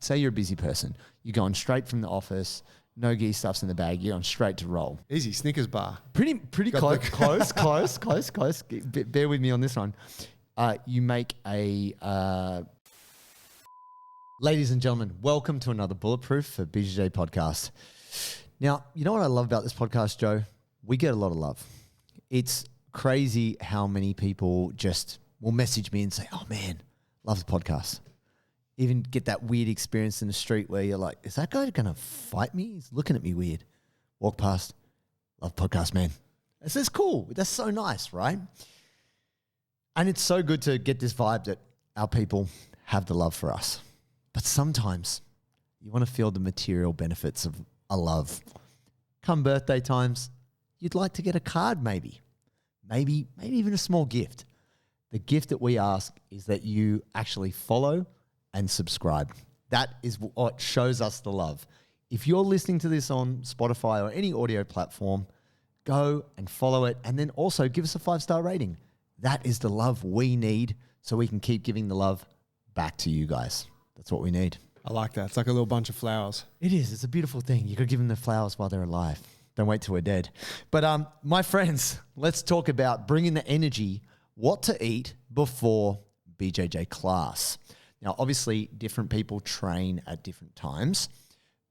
say you're a busy person. You're going straight from the office, no gi stuff's in the bag, you're going straight to roll. Easy, Snickers bar. Pretty close. Bear with me on this one. You make a... Ladies and gentlemen, welcome to another Bulletproof for BJJ podcast. Now, you know what I love about this podcast, Joe? We get a lot of love. It's crazy how many people just will message me and say, oh man, love the podcast. Even get that weird experience in the street where you're like, is that guy going to fight me? He's looking at me weird. Walk past, love podcast, man. This is cool. That's so nice, right? And it's so good to get this vibe that our people have the love for us. But sometimes you want to feel the material benefits of a love. Come birthday times, you'd like to get a card maybe even a small gift. The gift that we ask is that you actually follow and subscribe. That is what shows us the love. If you're listening to this on Spotify or any audio platform, go and follow it, and then also give us a 5-star rating. That is the love we need so we can keep giving the love back to you guys. That's what we need. I like that. It's like a little bunch of flowers. It is. It's a beautiful thing. You got to give them the flowers while they're alive. Don't wait till we're dead. But my friends, let's talk about bringing the energy, what to eat before BJJ class. Now, obviously, different people train at different times.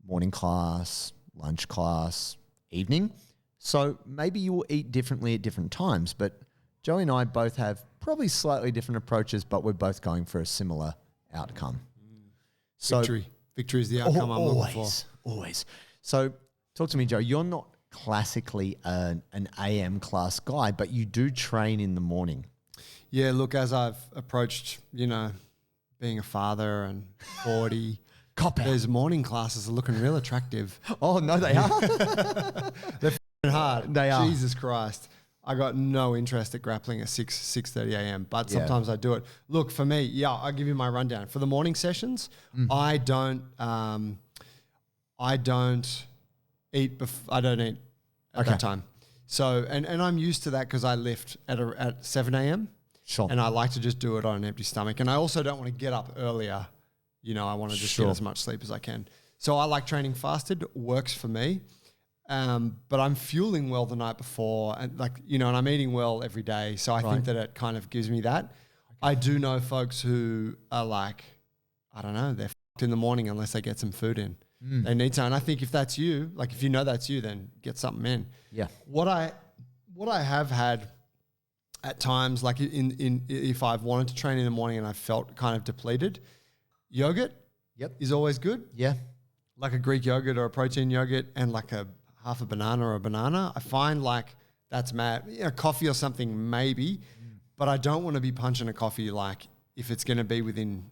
Morning class, lunch class, evening. So maybe you will eat differently at different times. But Joey and I both have probably slightly different approaches, but we're both going for a similar outcome. So Victory is the outcome I'm looking for. Always. So talk to me, Joe. You're not classically an AM class guy, but you do train in the morning. Yeah, look, as I've approached, being a father and 40, those morning classes are looking real attractive. Oh, no, they are. They're hard. They are. Jesus Christ. I got no interest at grappling at 6:30 a.m., but sometimes I do it. Look, for me, I'll give you my rundown. For the morning sessions, I don't eat at that time. So, and I'm used to that because I lift at 7 a.m. Sure. And I like to just do it on an empty stomach. And I also don't want to get up earlier. I want to just get as much sleep as I can. So I like training fasted. Works for me. But I'm fueling well the night before and and I'm eating well every day. So I think that it kind of gives me that. Okay. I do know folks who are like, I don't know, they're fucked in the morning unless they get some food in. They need to. And I think if that's you, if you know that's you, then get something in. Yeah. What I have had at times, if I've wanted to train in the morning and I felt kind of depleted, yogurt is always good. Yeah. Like a Greek yogurt or a protein yogurt and like a half a banana or a banana. I find that's mad. Coffee or something maybe, but I don't want to be punching a coffee if it's going to be within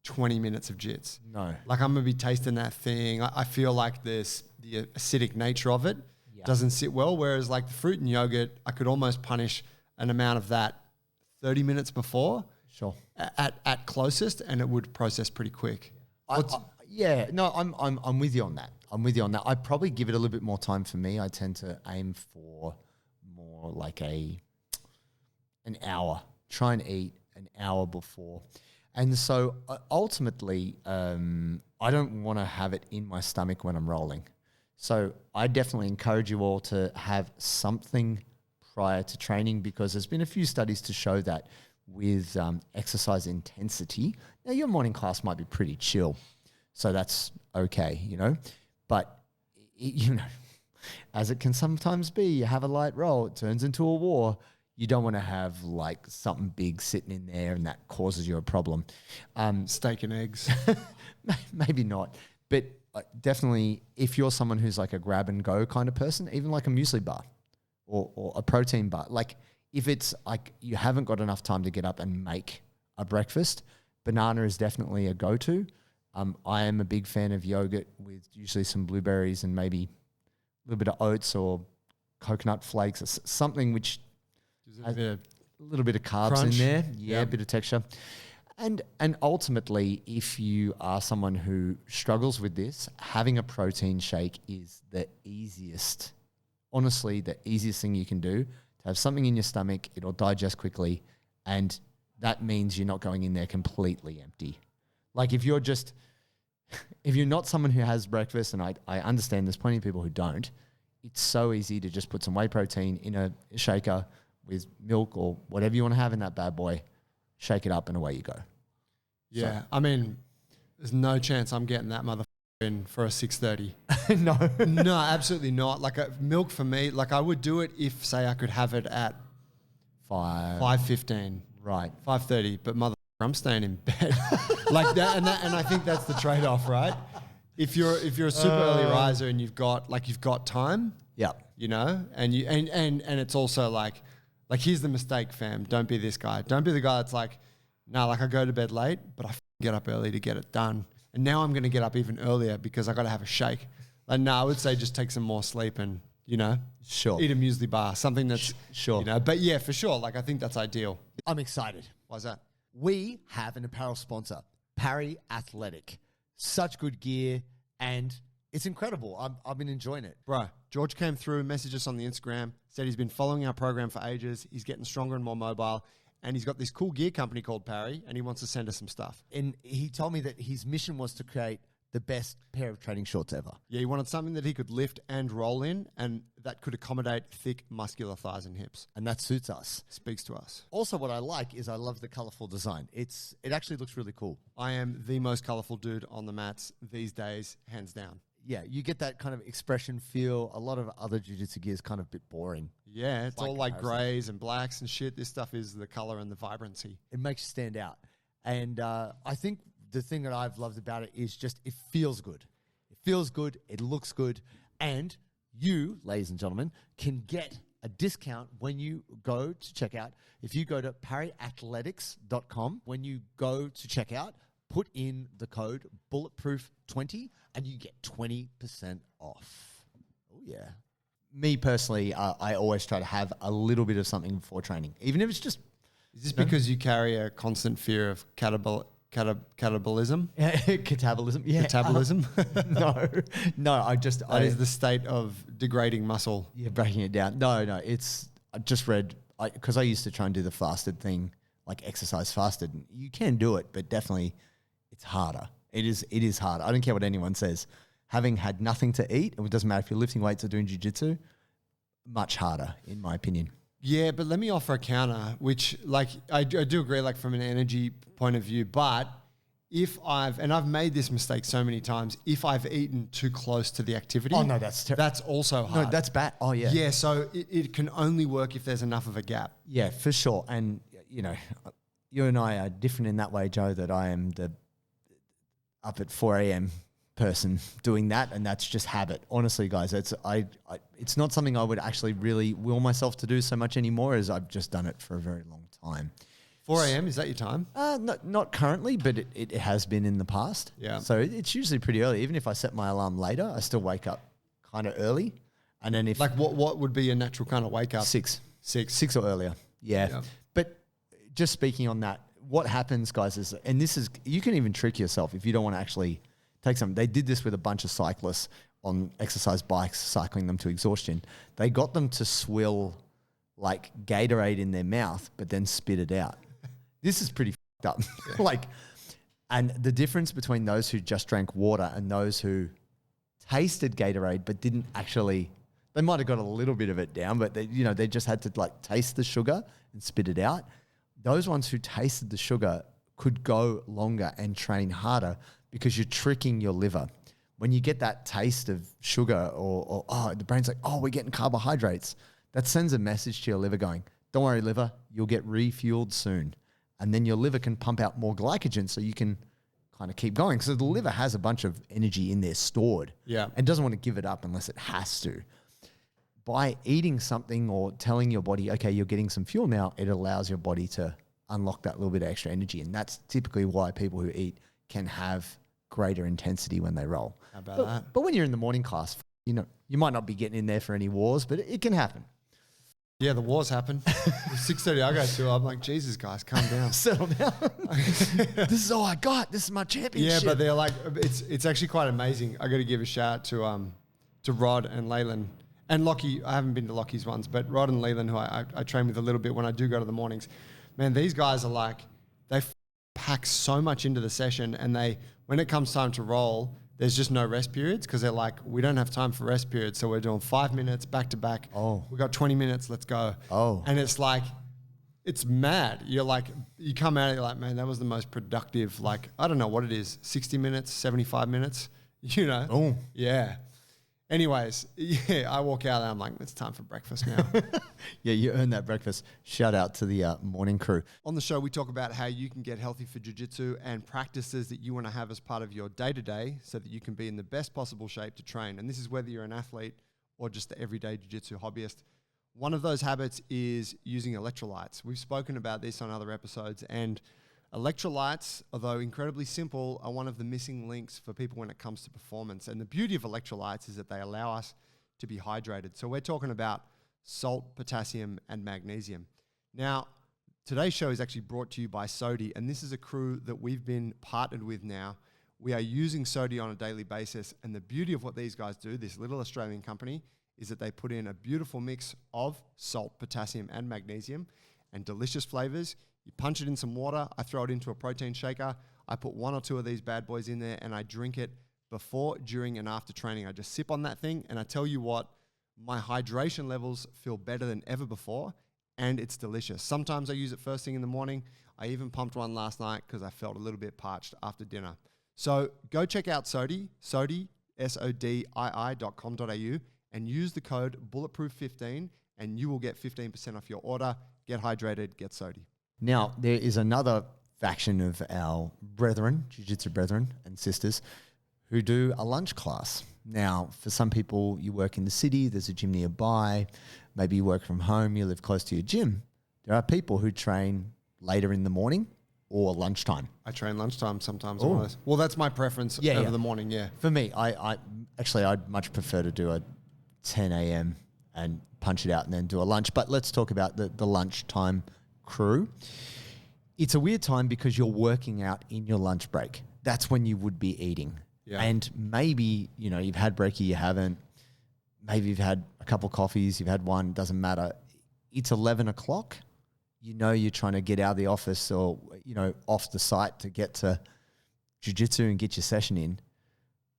20 minutes of jits. No. I'm going to be tasting that thing. I feel like the acidic nature of it doesn't sit well, whereas the fruit and yogurt, I could almost punish an amount of that 30 minutes before. Sure. At closest, and it would process pretty quick. I'm with you on that. I'd probably give it a little bit more time for me. I tend to aim for more like an hour. Try and eat an hour before. And so ultimately, I don't want to have it in my stomach when I'm rolling. So I definitely encourage you all to have something prior to training, because there's been a few studies to show that with exercise intensity. Now, your morning class might be pretty chill, so that's okay, But, as it can sometimes be, you have a light roll, it turns into a war. You don't want to have something big sitting in there and that causes you a problem. Steak and eggs. Maybe not. But definitely, if you're someone who's a grab and go kind of person, even a muesli bar or a protein bar, if it's you haven't got enough time to get up and make a breakfast, banana is definitely a go-to. I am a big fan of yogurt with usually some blueberries and maybe a little bit of oats or coconut flakes, or something which has a little bit of carbs crunch in there. Yeah, a bit of texture. And ultimately, if you are someone who struggles with this, having a protein shake is the easiest, honestly, the easiest thing you can do. To have something in your stomach, it'll digest quickly, and that means you're not going in there completely empty. If you're just, if you're not someone who has breakfast, and I understand there's plenty of people who don't, it's so easy to just put some whey protein in a shaker with milk or whatever you want to have in that bad boy, shake it up, and away you go. Yeah. So. I mean, there's no chance I'm getting that motherfucker in for a 6:30. No. No, absolutely not. Like milk for me, like I would do it if, say, I could have it at 5:15. Right. 5:30, but motherfucker, I'm staying in bed. Like that, and I think that's the trade-off, right? If you're a super early riser and you've got time, yeah, you know, and it's also like here's the mistake, fam. Don't be this guy. Don't be the guy that's like, nah, like I go to bed late, but I get up early to get it done. And now I'm going to get up even earlier because I got to have a shake. Like, no, I would say just take some more sleep and, you know, eat a muesli bar, something that's, you know, but yeah, for sure. Like, I think that's ideal. I'm excited. Why's that? We have an apparel sponsor, Parry Athletic. Such good gear, and it's incredible. I've been enjoying it. Bro, George came through, messaged us on the Instagram, said he's been following our program for ages. He's getting stronger and more mobile. And he's got this cool gear company called Parry, and he wants to send us some stuff. And he told me that his mission was to create the best pair of training shorts ever. Yeah, he wanted something that he could lift and roll in, and that could accommodate thick, muscular thighs and hips. And that suits us. Speaks to us. Also, what I like is I love the colorful design. It actually looks really cool. I am the most colorful dude on the mats these days, hands down. Yeah, you get that kind of expression feel. A lot of other jiu-jitsu gear is kind of a bit boring. Yeah, it's all like grays and blacks and shit. This stuff is the color and the vibrancy. It makes you stand out. And I think the thing that I've loved about it is just it feels good. It feels good. It looks good. And you, ladies and gentlemen, can get a discount when you go to checkout. If you go to parryathletics.com, when you go to checkout, put in the code Bulletproof20 and you get 20% off. Oh, yeah. Me personally, I always try to have a little bit of something before training, even if it's just... Is this because you carry a constant fear of catabolism? Catabolism? Yeah. Catabolism? No, That is the state of degrading muscle. Yeah, breaking it down. No, it's... I just read... Because I used to try and do the fasted thing, like exercise fasted. You can do it, but definitely it's harder. It is hard. I don't care what anyone says. Having had nothing to eat, it doesn't matter if you're lifting weights or doing jiu-jitsu, much harder, in my opinion. Yeah, but let me offer a counter, which, like, I do agree, like, from an energy point of view, but if I've made this mistake so many times, if I've eaten too close to the activity. Oh, no, that's terrible. That's also hard. No, that's bad. Oh, yeah. Yeah, so it can only work if there's enough of a gap. Yeah, for sure. And, you know, you and I are different in that way, Joe, that I am the up at 4 a.m. person doing that, and that's just habit. Honestly, guys, it's not something I would actually really will myself to do so much anymore, as I've just done it for a very long time. 4 a.m., is that your time? Not currently, but it has been in the past. Yeah. So it's usually pretty early. Even if I set my alarm later, I still wake up kind of early. And then if... Like what would be a natural kind of wake up? 6 or earlier. Yeah. But just speaking on that, what happens, guys, is, and this is, you can even trick yourself if you don't want to actually take something. They did this with a bunch of cyclists on exercise bikes, cycling them to exhaustion. They got them to swill like Gatorade in their mouth, but then spit it out. This is pretty fucked up. Like, and the difference between those who just drank water and those who tasted Gatorade but didn't actually, they might have got a little bit of it down, but they just had to like taste the sugar and spit it out. Those ones who tasted the sugar could go longer and train harder because you're tricking your liver. When you get that taste of sugar or the brain's like, oh, we're getting carbohydrates, that sends a message to your liver going, don't worry, liver, you'll get refueled soon. And then your liver can pump out more glycogen so you can kind of keep going. So the liver has a bunch of energy in there stored. Yeah. And doesn't want to give it up unless it has to. By eating something or telling your body, okay, you're getting some fuel now, it allows your body to unlock that little bit of extra energy. And that's typically why people who eat can have greater intensity when they roll. How about that? But when you're in the morning class, you might not be getting in there for any wars, but it can happen. Yeah, the wars happen. 6:30 I go to, I'm like, Jesus, guys, calm down. Settle down. This is all I got. This is my championship. Yeah, but they're like, it's actually quite amazing. I got to give a shout out to Rod and Leyland. And Lockie. I haven't been to Lockie's once, but Rod and Leland, who I train with a little bit when I do go to the mornings, man, these guys are like, they pack so much into the session, and when it comes time to roll, there's just no rest periods because they're like, we don't have time for rest periods. So we're doing 5 minutes back to back. Oh. We got 20 minutes. Let's go. Oh. And it's like, it's mad. You're like, you come out, you're like, man, that was the most productive, like, I don't know what it is, 60 minutes, 75 minutes, you know? Oh. Yeah. Anyways, yeah, I walk out and I'm like, it's time for breakfast now. Yeah, you earned that breakfast. Shout out to the morning crew. On the show, we talk about how you can get healthy for jiu-jitsu and practices that you want to have as part of your day-to-day so that you can be in the best possible shape to train. And this is whether you're an athlete or just the everyday jiu-jitsu hobbyist. One of those habits is using electrolytes. We've spoken about this on other episodes, and electrolytes, although incredibly simple, are one of the missing links for people when it comes to performance. And the beauty of electrolytes is that they allow us to be hydrated. So we're talking about salt, potassium, and magnesium. Now, today's show is actually brought to you by Sodi, and this is a crew that we've been partnered with now. We are using Sodi on a daily basis, and the beauty of what these guys do, this little Australian company, is that they put in a beautiful mix of salt, potassium, and magnesium, and delicious flavors. You punch it in some water. I throw it into a protein shaker. I put 1 or 2 of these bad boys in there, and I drink it before, during, and after training. I just sip on that thing, and I tell you what, my hydration levels feel better than ever before, and it's delicious. Sometimes I use it first thing in the morning. I even pumped one last night because I felt a little bit parched after dinner. So go check out Sodi, SODII.com.au, and use the code Bulletproof15, and you will get 15% off your order. Get hydrated, get Sodi. Now, there is another faction of our brethren, jiu-jitsu brethren and sisters, who do a lunch class. Now, for some people, you work in the city, there's a gym nearby, maybe you work from home, you live close to your gym. There are people who train later in the morning or lunchtime. I train lunchtime sometimes. Well, that's my preference over the morning, yeah. For me, I'd much prefer to do a 10 a.m. and punch it out and then do a lunch. But let's talk about the lunchtime crew. It's a weird time because you're working out in your lunch break. That's when you would be eating. Yeah. And maybe, you've had brekkie, you haven't. Maybe you've had a couple coffees, you've had one, doesn't matter. It's 11 o'clock. You're trying to get out of the office or, off the site to get to jiu-jitsu and get your session in.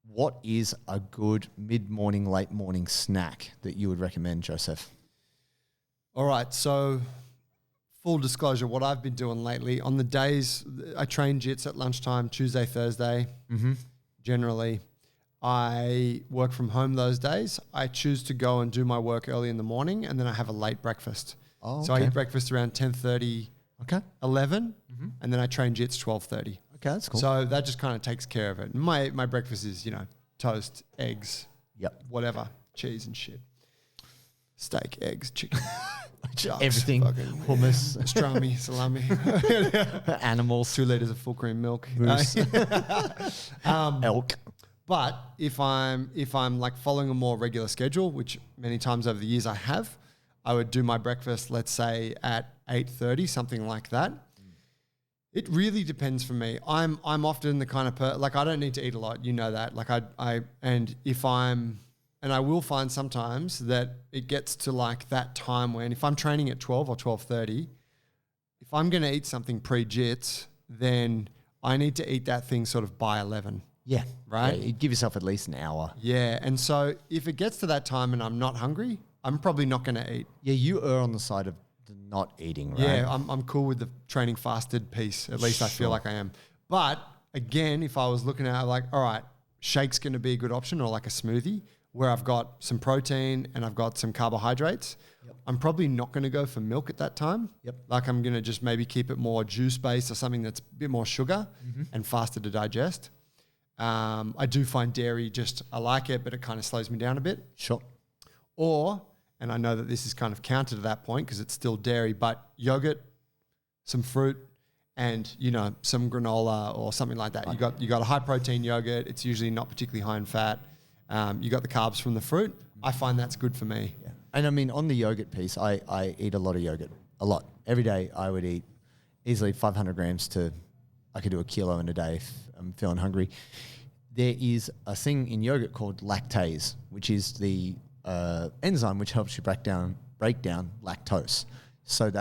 What is a good mid-morning, late-morning snack that you would recommend, Joseph? All right, so full disclosure, what I've been doing lately, on the days, I train jits at lunchtime, Tuesday, Thursday, generally. I work from home those days. I choose to go and do my work early in the morning, and then I have a late breakfast. Oh, okay. So I eat breakfast around 10:30, 11, and then I train jits 12:30. Okay, that's cool. So that just kind of takes care of it. My breakfast is, toast, eggs, whatever, cheese and shit. Steak, eggs, chicken, sharks, everything, hummus, pastrami, salami, animals, 2 liters of full cream milk, moose, elk. But if I'm like following a more regular schedule, which many times over the years I have, I would do my breakfast, let's say at 8:30, something like that. It really depends for me. I'm often the kind of I don't need to eat a lot. You know that. Like I will find sometimes that it gets to like that time when if I'm training at 12 or 12:30, if I'm going to eat something pre-jits, then I need to eat that thing sort of by 11. Yeah. Right? Yeah, you give yourself at least an hour. Yeah. And so if it gets to that time and I'm not hungry, I'm probably not going to eat. Yeah, you err on the side of the not eating, right? Yeah, I'm cool with the training fasted piece. At least I feel like I am. But again, if I was looking at like, all right, shake's going to be a good option or like a smoothie where I've got some protein and I've got some carbohydrates. Yep. I'm probably not going to go for milk at that time. Yep. Like I'm going to just maybe keep it more juice-based or something that's a bit more sugar and faster to digest. I do find dairy I like it, but it kind of slows me down a bit. Sure. Or, and I know that this is kind of counter to that point because it's still dairy, but yogurt, some fruit, and some granola or something like that. You got a high protein yogurt. It's usually not particularly high in fat. You got the carbs from the fruit. I find that's good for me. Yeah. And I mean, on the yogurt piece, I eat a lot of yogurt. A lot. Every day I would eat easily 500 grams I could do a kilo in a day if I'm feeling hungry. There is a thing in yogurt called lactase, which is the enzyme which helps you break down lactose. So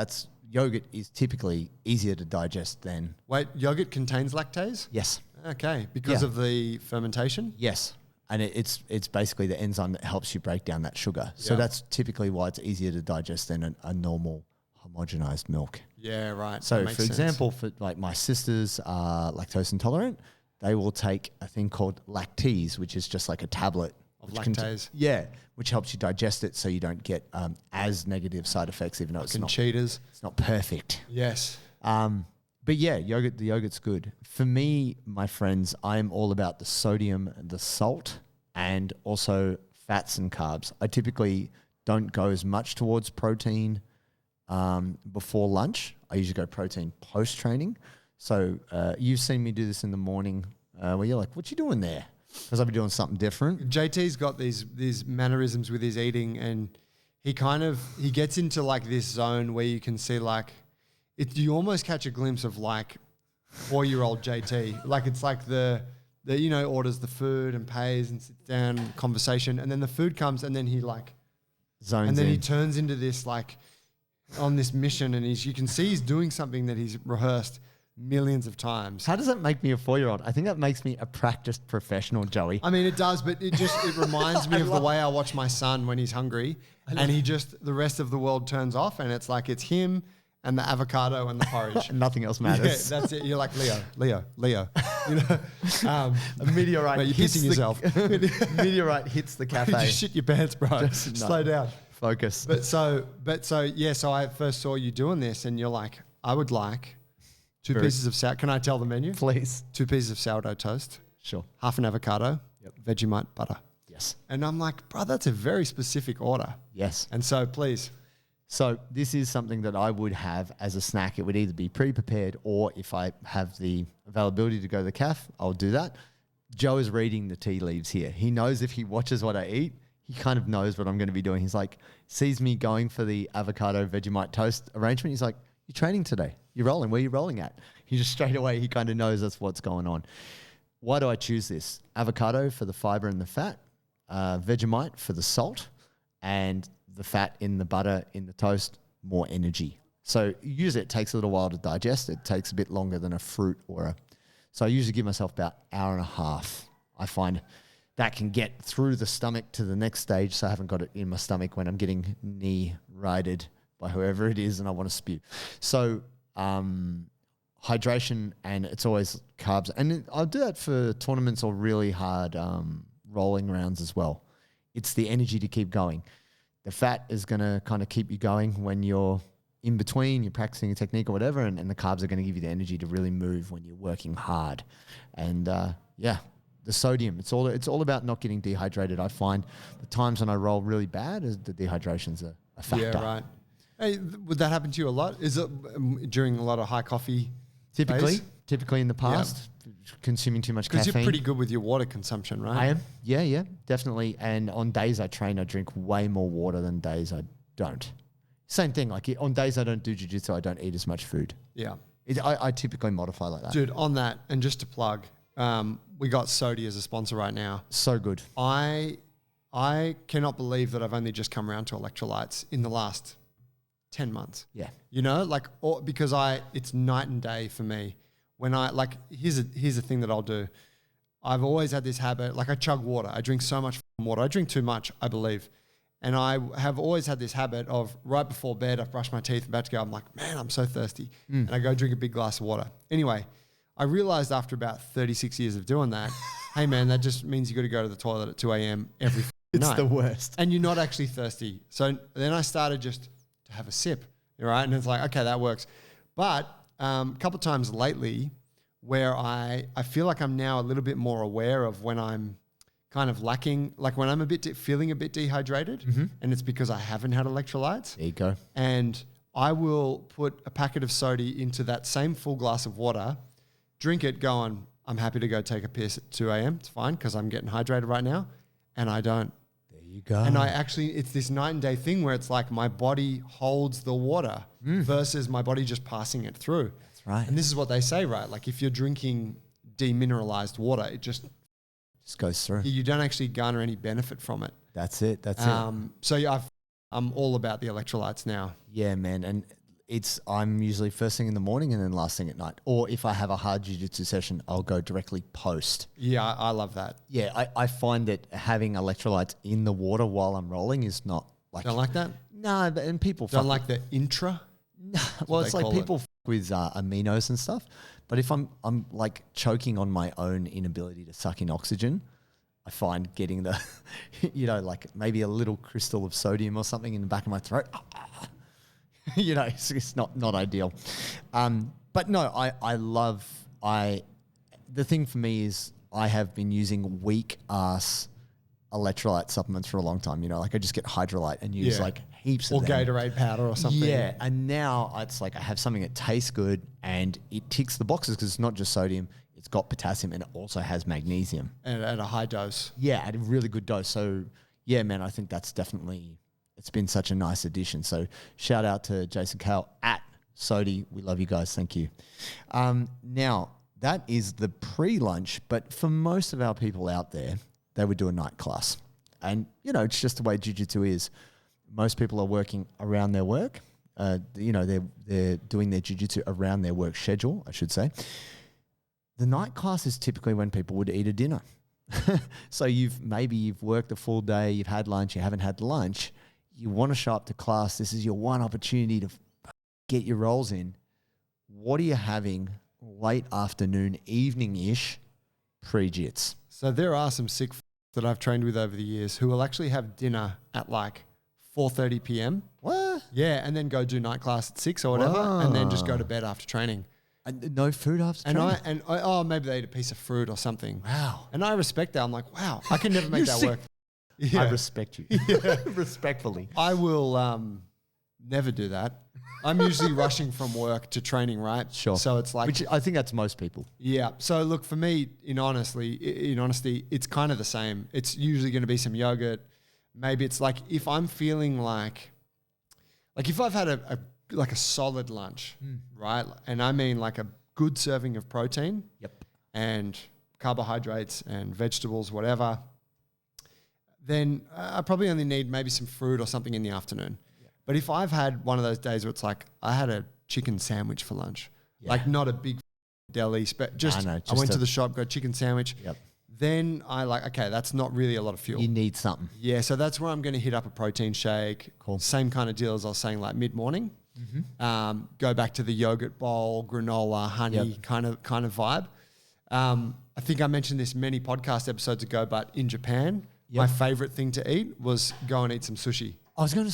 yogurt is typically easier to digest than... Wait, yogurt contains lactase? Yes. Okay, because of the fermentation? Yes. And it's basically the enzyme that helps you break down that sugar. So that's typically why it's easier to digest than a normal homogenized milk. Yeah, right. So for example, for like my sisters are lactose intolerant, they will take a thing called lactase, which is just like a tablet. Of lactase. Which helps you digest it so you don't get as negative side effects, even though it's not cheaters. It's not perfect. Yes. But yeah, the yogurt's good. For me, my friends, I am all about the sodium, the salt, and also fats and carbs. I typically don't go as much towards protein before lunch. I usually go protein post-training. So you've seen me do this in the morning where you're like, what you doing there? Because I'll be doing something different. JT's got these mannerisms with his eating, and he gets into like this zone where you can see like, you almost catch a glimpse of like 4-year-old JT. Like it's like the orders the food and pays and sits down, conversation, and then the food comes and then he like zones and then in. he turns into this like on this mission, and you can see he's doing something that he's rehearsed millions of times. How does that make me a 4-year-old? I think that makes me a practiced professional, Joey. I mean, it does, but it reminds me of the way I watch my son when he's hungry, and the rest of the world turns off, and it's like it's him and the avocado and the porridge. Nothing else matters. Yeah, that's it. You're like, Leo. You know, a meteorite. Mate, you're pissing yourself. Meteorite hits the cafe. Just shit your pants, bro. Slow down. Focus. So I first saw you doing this, and you're like, I would like 2 pieces of sourdough. Can I tell the menu? Please. 2 pieces of sourdough toast. Sure. Half an avocado. Yep. Vegemite butter. Yes. And I'm like, bro, that's a very specific order. Yes. And so please. So this is something that I would have as a snack. It would either be pre-prepared, or if I have the availability to go to the cafe, I'll do that. Joe is reading the tea leaves here. He knows if he watches what I eat, he kind of knows what I'm going to be doing. He's like, sees me going for the avocado Vegemite toast arrangement. He's like, you're training today. You're rolling. Where are you rolling at? He just straight away, he kind of knows that's what's going on. Why do I choose this? Avocado for the fiber and the fat, Vegemite for the salt, and the fat in the butter in the toast, more energy. So usually it takes a little while to digest. It takes a bit longer than a fruit so I usually give myself about an hour and a half. I find that can get through the stomach to the next stage, so I haven't got it in my stomach when I'm getting knee righted by whoever it is and I want to spew. So hydration, and it's always carbs. And I'll do that for tournaments or really hard rolling rounds as well. It's the energy to keep going. The fat is going to kind of keep you going when you're in between, you're practicing a technique or whatever, and the carbs are going to give you the energy to really move when you're working hard. And the sodium, it's all about not getting dehydrated. I find the times when I roll really bad, the dehydration's a factor. Yeah, right. Hey, would that happen to you a lot? Is it during a lot of high coffee? Typically in the past, consuming too much caffeine. Because you're pretty good with your water consumption, right? I am. Yeah, definitely. And on days I train, I drink way more water than days I don't. Same thing. Like on days I don't do jiu-jitsu, I don't eat as much food. Yeah. I typically modify like that. Dude, on that, and just to plug, we got Sodi as a sponsor right now. So good. I cannot believe that I've only just come around to electrolytes in the last 10 months. Yeah. You know, because it's night and day for me. When here's the thing that I'll do. I've always had this habit, like I chug water. I drink so much water. I drink too much, I believe. And I have always had this habit of right before bed, I've brushed my teeth, about to go, I'm like, man, I'm so thirsty. And I go drink a big glass of water. Anyway, I realized after about 36 years of doing that, hey man, that just means you got to go to the toilet at 2 a.m. every night. It's the worst. And you're not actually thirsty. So then I started just to have a sip, right? And it's like, okay, that works. But a couple of times lately where I feel like I'm now a little bit more aware of when I'm kind of lacking, like when I'm feeling a bit dehydrated, and it's because I haven't had electrolytes. There you go. And I will put a packet of Sodi into that same full glass of water, drink it, go on, I'm happy to go take a piss at 2 a.m. It's fine because I'm getting hydrated right now. And I don't. There you go. And it's this night and day thing where it's like my body holds the water versus my body just passing it through. That's right. And this is what they say, right? Like if you're drinking demineralized water, it just goes through. You don't actually garner any benefit from it. That's it. So yeah, I'm all about the electrolytes now. Yeah, man. And I'm usually first thing in the morning and then last thing at night. Or if I have a hard jiu-jitsu session, I'll go directly post. Yeah, I love that. Yeah, I find that having electrolytes in the water while I'm rolling is not like... Don't like that? No, and people... Don't like the intra? No, well, it's like people with aminos and stuff. But if I'm like choking on my own inability to suck in oxygen, I find getting the, like maybe a little crystal of sodium or something in the back of my throat, it's not ideal. But no, the thing for me is I have been using weak ass electrolyte supplements for a long time. Like I just get hydrolyte and use like heaps of them. Or Gatorade powder or something. Yeah, and now it's like I have something that tastes good and it ticks the boxes because it's not just sodium. It's got potassium and it also has magnesium. And at a high dose. Yeah, at a really good dose. So yeah, man, I think that's definitely, it's been such a nice addition. So shout out to Jason Kale at Sodi. We love you guys. Thank you. Now, that is the pre-lunch, but for most of our people out there, they would do a night class. And, it's just the way jiu-jitsu is. Most people are working around their work. They're doing their jiu-jitsu around their work schedule, I should say. The night class is typically when people would eat a dinner. So you've worked the full day, you've had lunch, you haven't had lunch. You want to show up to class. This is your one opportunity to get your rolls in. What are you having late afternoon, evening-ish pre-jits? So there are some sick that I've trained with over the years who will actually have dinner at like 4:30 p.m. What? Yeah, and then go do night class at 6 or whatever, and then just go to bed after training. And no food after training? Maybe they eat a piece of fruit or something. Wow. And I respect that. I'm like, wow, I can never make that work. Yeah. I respect you. Respectfully. I will never do that. I'm usually rushing from work to training, right? Sure. So it's like... Which I think that's most people. Yeah. So look, for me, in honesty, it's kind of the same. It's usually going to be some yogurt. Maybe it's like if I'm feeling like if I've had a solid lunch, right? And I mean like a good serving of protein. Yep. And carbohydrates and vegetables, whatever, then I probably only need maybe some fruit or something in the afternoon. Yeah. But if I've had one of those days where it's like I had a chicken sandwich for lunch, like not a big deli, just I went to the shop, got a chicken sandwich. Yep. Then okay, that's not really a lot of fuel. You need something. Yeah, so that's where I'm going to hit up a protein shake. Cool. Same kind of deal as I was saying, like mid-morning. Mm-hmm. Go back to the yogurt bowl, granola, honey kind of vibe. I think I mentioned this many podcast episodes ago, but in Japan, my favorite thing to eat was go and eat some sushi. I was about to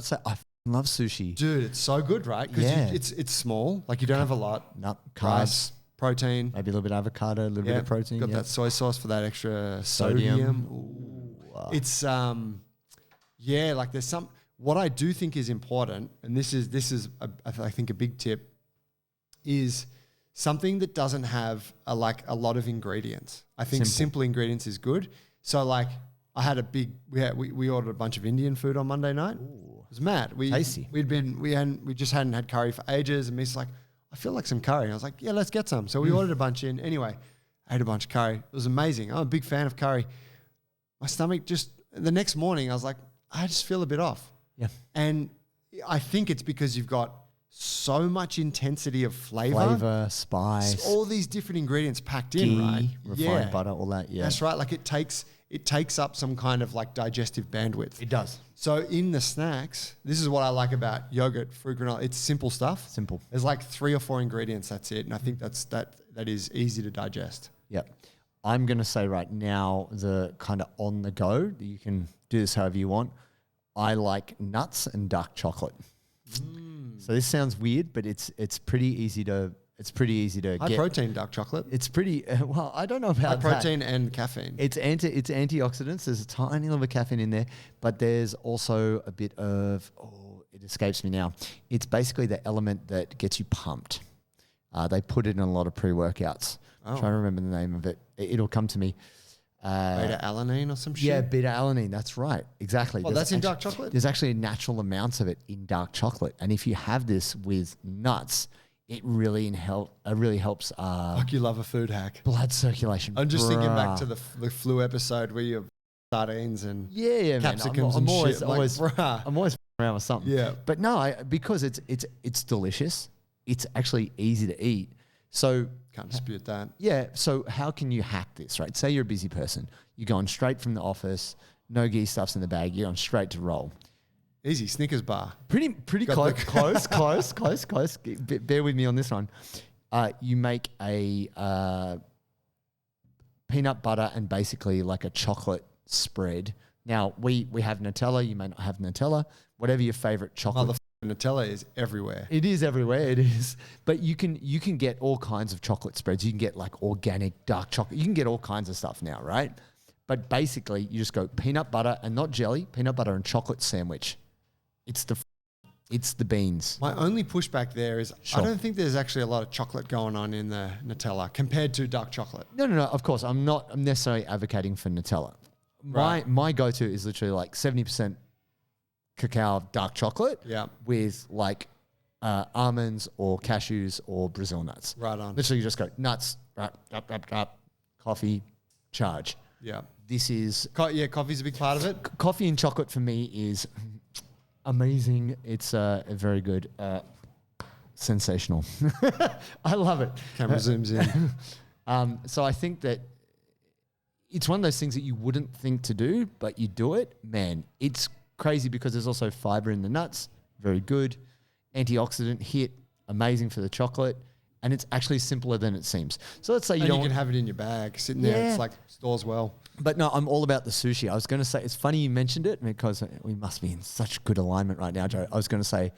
say, I love sushi. Dude, it's so good, right? Because it's small. Like you don't have a lot. No, carbs. Rice, protein. Maybe a little bit of avocado, a little bit of protein. Got that soy sauce for that extra sodium. Wow. It's, like there's some... What I do think is important, and this is I think a big tip, is something that doesn't have a lot of ingredients. I think simple ingredients is good. So like I had we ordered a bunch of Indian food on Monday night. Ooh. It was mad. Tasty. We just hadn't had curry for ages, and Miss like, I feel like some curry. And I was like, yeah, let's get some. So we ordered a bunch in. Anyway, I ate a bunch of curry. It was amazing. I'm a big fan of curry. My stomach the next morning I was like, I just feel a bit off. Yeah. And I think it's because you've got so much intensity of flavor, spice, all these different ingredients packed in, right? Refined butter, all that. Yeah. That's right. Like it takes up some kind of like digestive bandwidth. It does. So in the snacks, this is what I like about yogurt, fruit, granola. It's simple stuff. Simple. There's like 3 or 4 ingredients. That's it. And I think that is easy to digest. Yeah. I'm going to say right now, the kind of on the go, you can do this however you want. I like nuts and dark chocolate. So this sounds weird, but it's pretty easy to High get. Protein dark chocolate. It's pretty well. I don't know about high protein and caffeine. It's antioxidants. There's a tiny little bit of caffeine in there, but there's also a bit of it escapes me now. It's basically the element that gets you pumped. They put it in a lot of pre-workouts. I'm trying to remember the name of it. It'll come to me. Beta-alanine or some shit? Yeah, beta-alanine. That's right. Exactly. Well, that's in dark chocolate? There's actually natural amounts of it in dark chocolate. And if you have this with nuts, it really helps. Fuck, you love a food hack. Blood circulation. I'm just thinking back to the flu episode where you have sardines and capsicums and I'm always, shit. I'm always around with something. Yeah. But no, because it's delicious. It's actually easy to eat. So Can't dispute that. yeah. So how can you hack this, right? Say you're a busy person. You're going straight from the office. No gear stuff's in the bag. You're going straight to roll. Easy. Snickers bar. Pretty close. Close. Bear with me on this one. You make a peanut butter and basically like a chocolate spread. Now, we have Nutella. You may not have Nutella. Whatever your favorite chocolate. Nutella is everywhere. It is everywhere. It is. But you can get all kinds of chocolate spreads. You can get like organic dark chocolate. You can get all kinds of stuff now, right? But basically, you just go peanut butter and not jelly, peanut butter and chocolate sandwich. It's the beans. My only pushback there is I don't think there's actually a lot of chocolate going on in the Nutella compared to dark chocolate. No. Of course, I'm not necessarily advocating for Nutella. Right. My go-to is literally like 70% cacao dark chocolate with like almonds or cashews or Brazil nuts. Right on. Literally, you just go nuts, coffee, charge. Yeah. This is... coffee's a big part of it. Coffee and chocolate for me is amazing. It's very good. Sensational. I love it. Camera zooms in. So I think that it's one of those things that you wouldn't think to do, but you do it. Man, it's crazy because there's also fiber in the nuts. Very good. Antioxidant hit. Amazing for the chocolate. And it's actually simpler than it seems. So let's say you can have it in your bag, sitting there. It's like stores well. But no, I'm all about the sushi. I was going to say, it's funny you mentioned it because we must be in such good alignment right now, Joe. I was going to say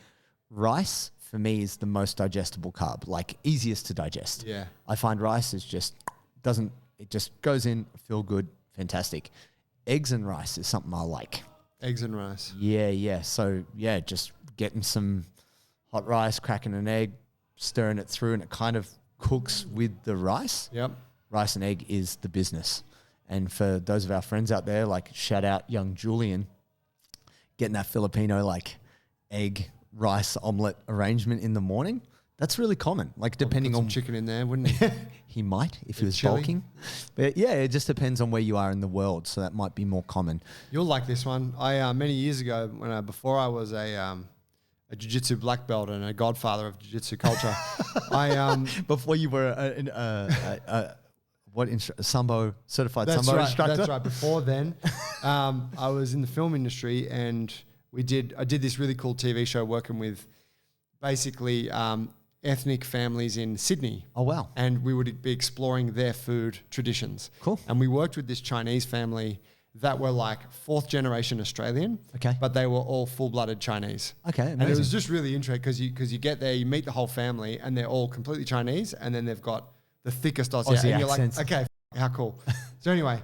rice for me is the most digestible carb, like easiest to digest. Yeah. I find rice is just it just goes in, feel good, fantastic. Eggs and rice is something I like. Eggs and rice. Yeah. So yeah, just getting some hot rice, cracking an egg, stirring it through, and it kind of cooks with the rice. Yep. Rice and egg is the business. And for those of our friends out there, like shout out young Julian, getting that Filipino like egg, rice, omelette arrangement in the morning. That's really common. Like depending on chicken in there, wouldn't he? He might if he was chili. bulking. But yeah, it just depends on where you are in the world. So that might be more common. You'll like this one. I many years ago, before I was a jiu-jitsu black belt and a godfather of jiu-jitsu culture, Before you were Sambo certified Sambo instructor. That's right. Before then, I was in the film industry, and I did this really cool TV show working with basically ethnic families in Sydney. Oh wow! And we would be exploring their food traditions. Cool. And we worked with this Chinese family that were like fourth generation Australian. Okay. But they were all full-blooded Chinese. Okay, amazing. And it was just really interesting because you get there, you meet the whole family, and they're all completely Chinese, and then they've got the thickest Aussie and accents. You're like, okay, how cool. So anyway,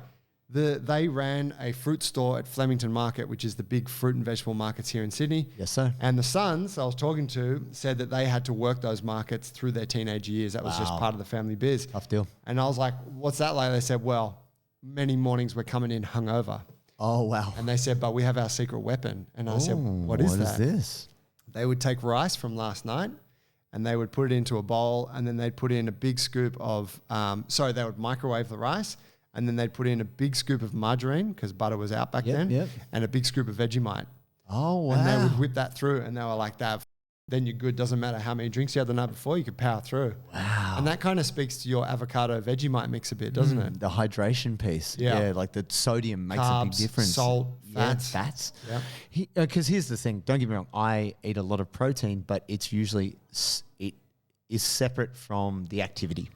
they ran a fruit store at Flemington Market, which is the big fruit and vegetable markets here in Sydney. Yes, sir. And the sons I was talking to said that they had to work those markets through their teenage years. That was just part of the family biz. Tough deal. And I was like, what's that like? They said, well, many mornings we're coming in hungover. Oh wow! And they said, but we have our secret weapon. And I said, what is that? What is this? They would take rice from last night, and they would put it into a bowl, and then they'd put in a big scoop of, they would microwave the rice, and then they'd put in a big scoop of margarine, because butter was out back then, and a big scoop of Vegemite. Oh, wow. And they would whip that through, and they were like, that. Then you're good. Doesn't matter how many drinks you had the night before, you could power through. Wow. And that kind of speaks to your avocado Vegemite mix a bit, doesn't it? The hydration piece. Yeah. Like the sodium makes Carbs, a big difference. salt, fats. Fats. Yeah. Because here's the thing. Don't get me wrong. I eat a lot of protein, but it's usually, it is separate from the activity.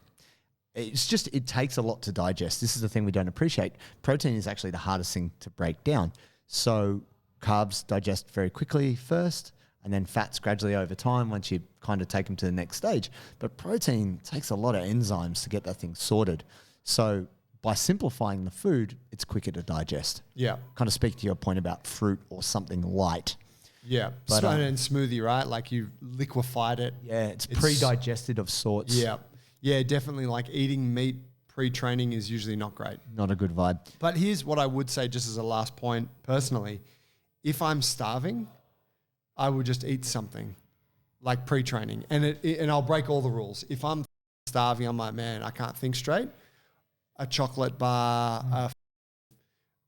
It's just, it takes a lot to digest. This is the thing we don't appreciate. Protein is actually the hardest thing to break down. So carbs digest very quickly first, and then fats gradually over time once you kind of take them to the next stage. But protein takes a lot of enzymes to get that thing sorted. So by simplifying the food, it's quicker to digest. Yeah. Kind of speak to your point about fruit or something light. Yeah. But, and smoothie, right? Like you liquefied it. Yeah, it's pre-digested of sorts. Yeah. Yeah, definitely like eating meat pre-training is usually not great. Not a good vibe. But here's what I would say just as a last point personally. If I'm starving, I would just eat something like pre-training, and I'll break all the rules. If I'm starving, I'm like, man, I can't think straight. A chocolate bar,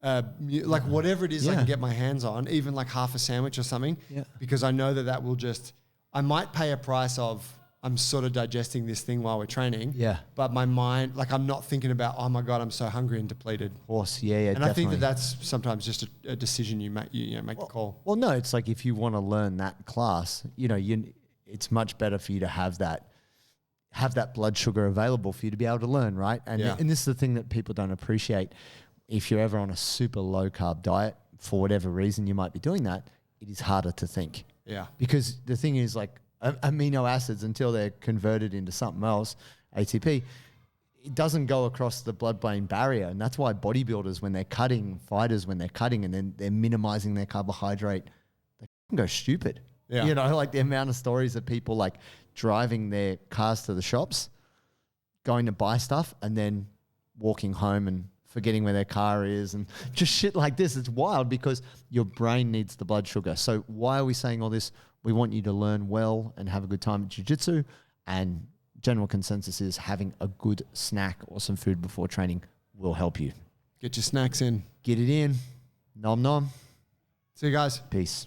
like whatever it is I can get my hands on, even like half a sandwich or something, because I know that will just, I might pay a price of, I'm sort of digesting this thing while we're training. Yeah. But my mind, like I'm not thinking about, oh my God, I'm so hungry and depleted. Of course. Yeah. And definitely. I think that that's sometimes just a decision you make, make the call. Well, no, it's like if you want to learn that class, it's much better for you to have that blood sugar available for you to be able to learn, right? And this is the thing that people don't appreciate. If you're ever on a super low carb diet, for whatever reason you might be doing that, it is harder to think. Yeah. Because the thing is, like, amino acids, until they're converted into something else, ATP, it doesn't go across the blood-brain barrier. And that's why bodybuilders, when they're cutting, fighters, when they're cutting and then they're minimizing their carbohydrate, they can go stupid. Yeah. Like the amount of stories of people like driving their cars to the shops, going to buy stuff, and then walking home and forgetting where their car is and just shit like this. It's wild because your brain needs the blood sugar. So why are we saying all this? We want you to learn well and have a good time at Jiu-Jitsu, and general consensus is having a good snack or some food before training will help you. Get your snacks in. Get it in. Nom nom. See you guys. Peace.